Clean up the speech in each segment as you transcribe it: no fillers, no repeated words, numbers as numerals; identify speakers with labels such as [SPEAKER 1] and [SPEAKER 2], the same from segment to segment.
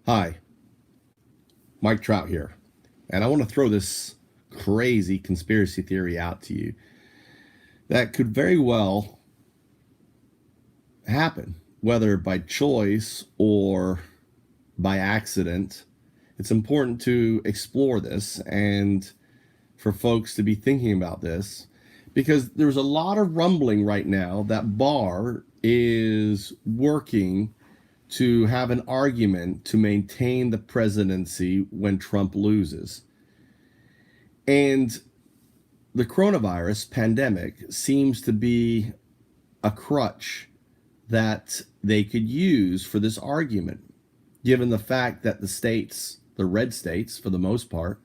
[SPEAKER 1] Hi, Mike Trout here, and I want to throw this crazy conspiracy theory out to you that could very well happen, whether by choice or by accident. It's important to explore this and for folks to be thinking about this because there's a lot of rumbling right now that Barr is working to have an argument to maintain the presidency when Trump loses. And the coronavirus pandemic seems to be a crutch that they could use for this argument, given the fact that the states, the red states for the most part,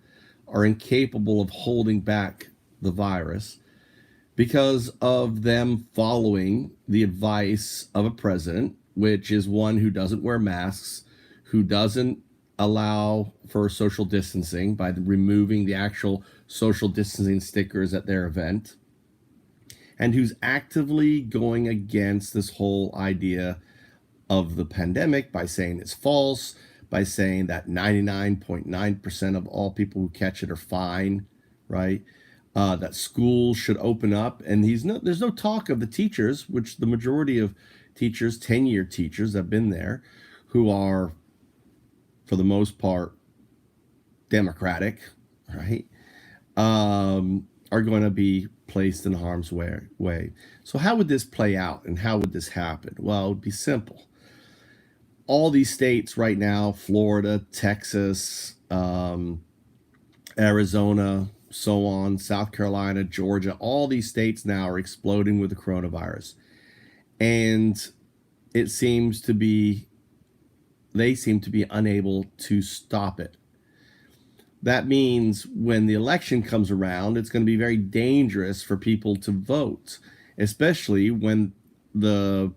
[SPEAKER 1] are incapable of holding back the virus because of them following the advice of a president, which is one who doesn't wear masks, who doesn't allow for social distancing by removing the actual social distancing stickers at their event, and who's actively going against this whole idea of the pandemic by saying it's false, by saying that 99.9% of all people who catch it are fine, right? That schools should open up. And there's no talk of the teachers, which the majority of teachers, 10-year teachers have been there, who are, for the most part, Democratic, right? Are going to be placed in harm's way. So how would this play out and how would this happen? Well, it would be simple. All these states right now, Florida, Texas, Arizona, so on, South Carolina, Georgia, all these states now are exploding with the coronavirus. And they seem to be unable to stop it. That means when the election comes around, it's going to be very dangerous for people to vote, especially when the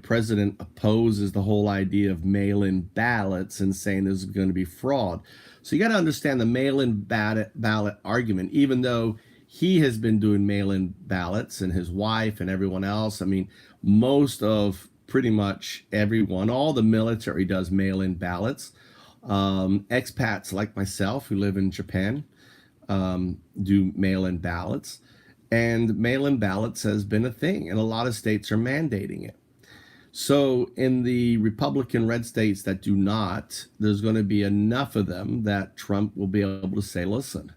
[SPEAKER 1] president opposes the whole idea of mail-in ballots and saying there's going to be fraud. So you got to understand the mail-in ballot argument, even though he has been doing mail-in ballots and his wife and everyone else. I mean, most of pretty much everyone, all the military does mail-in ballots. Expats like myself who live in Japan do mail-in ballots. And mail-in ballots has been a thing, and a lot of states are mandating it. So in the Republican red states that do not, there's going to be enough of them that Trump will be able to say, listen,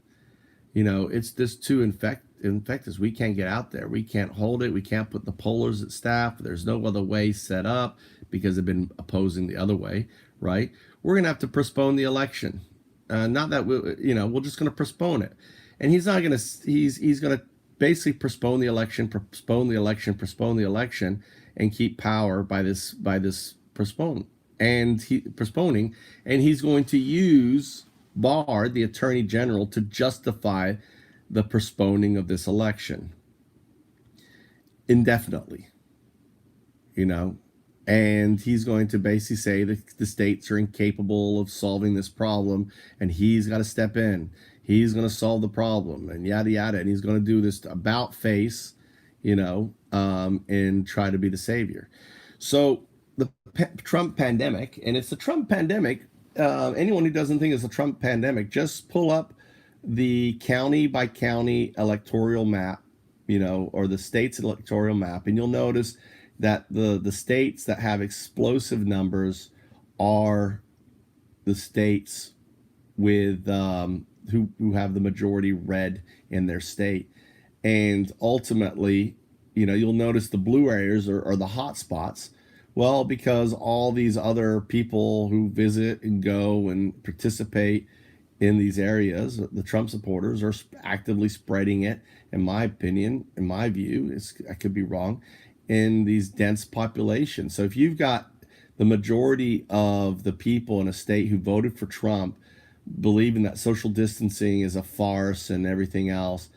[SPEAKER 1] it's just too infectious. We can't get out there. We can't hold it. We can't put the pollers at staff. There's no other way set up because they've been opposing the other way, right? We're going to have to postpone the election. Not that we're just going to postpone it. And he's not going to, he's going to basically postpone the election, and keep power by this postponing. And he's going to use Barr, the attorney general, to justify the postponing of this election indefinitely, and he's going to basically say that the states are incapable of solving this problem and he's got to step in. He's going to solve the problem and yada, yada. And he's going to do this about face, and try to be the savior. So the Trump pandemic, and it's the Trump pandemic. Anyone who doesn't think it's a Trump pandemic, just pull up the county by county electoral map, or the state's electoral map, and you'll notice that the states that have explosive numbers are the states with who have the majority red in their state. And ultimately, you'll notice the blue areas are the hot spots. Well, because all these other people who visit and go and participate in these areas, the Trump supporters are actively spreading it, in my opinion, in my view, I could be wrong, in these dense populations. So if you've got the majority of the people in a state who voted for Trump believing that social distancing is a farce and everything else,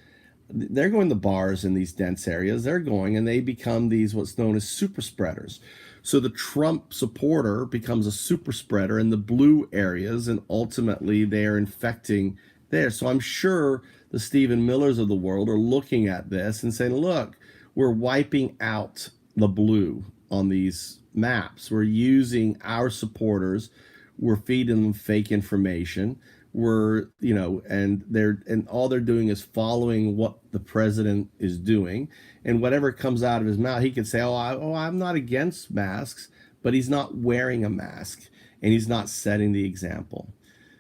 [SPEAKER 1] they're going to bars in these dense areas. They're going and they become these what's known as super spreaders. So the Trump supporter becomes a super spreader in the blue areas, and ultimately they're infecting there. So I'm sure the Stephen Millers of the world are looking at this and saying, look, we're wiping out the blue on these maps. We're using our supporters. We're feeding them fake information. We're, and all they're doing is following what the president is doing. And whatever comes out of his mouth, he could say, I'm not against masks, but he's not wearing a mask and he's not setting the example.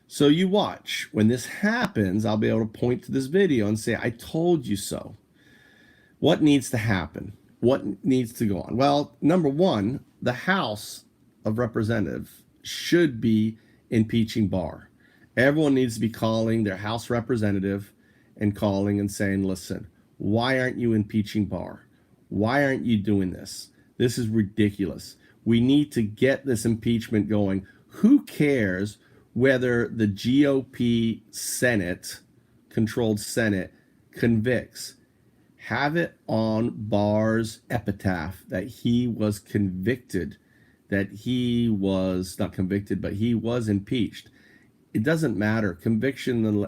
[SPEAKER 1] So you watch. When this happens, I'll be able to point to this video and say, I told you so. What needs to happen? What needs to go on? Well, number one, the House of Representatives should be impeaching Barr. Everyone needs to be calling their House representative and calling and saying, listen, why aren't you impeaching Barr? Why aren't you doing this? This is ridiculous. We need to get this impeachment going. Who cares whether the GOP Senate, controlled Senate, convicts? Have it on Barr's epitaph that he was convicted, that he was not convicted, but he was impeached. It doesn't matter. Conviction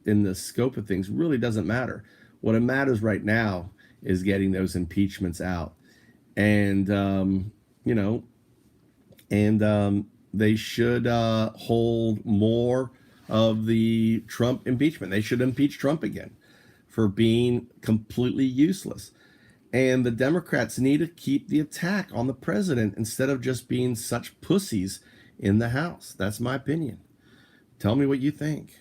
[SPEAKER 1] in the scope of things really doesn't matter. What it matters right now is getting those impeachments out. And, they should hold more of the Trump impeachment. They should impeach Trump again for being completely useless. And the Democrats need to keep the attack on the president instead of just being such pussies in the House. That's my opinion. Tell me what you think.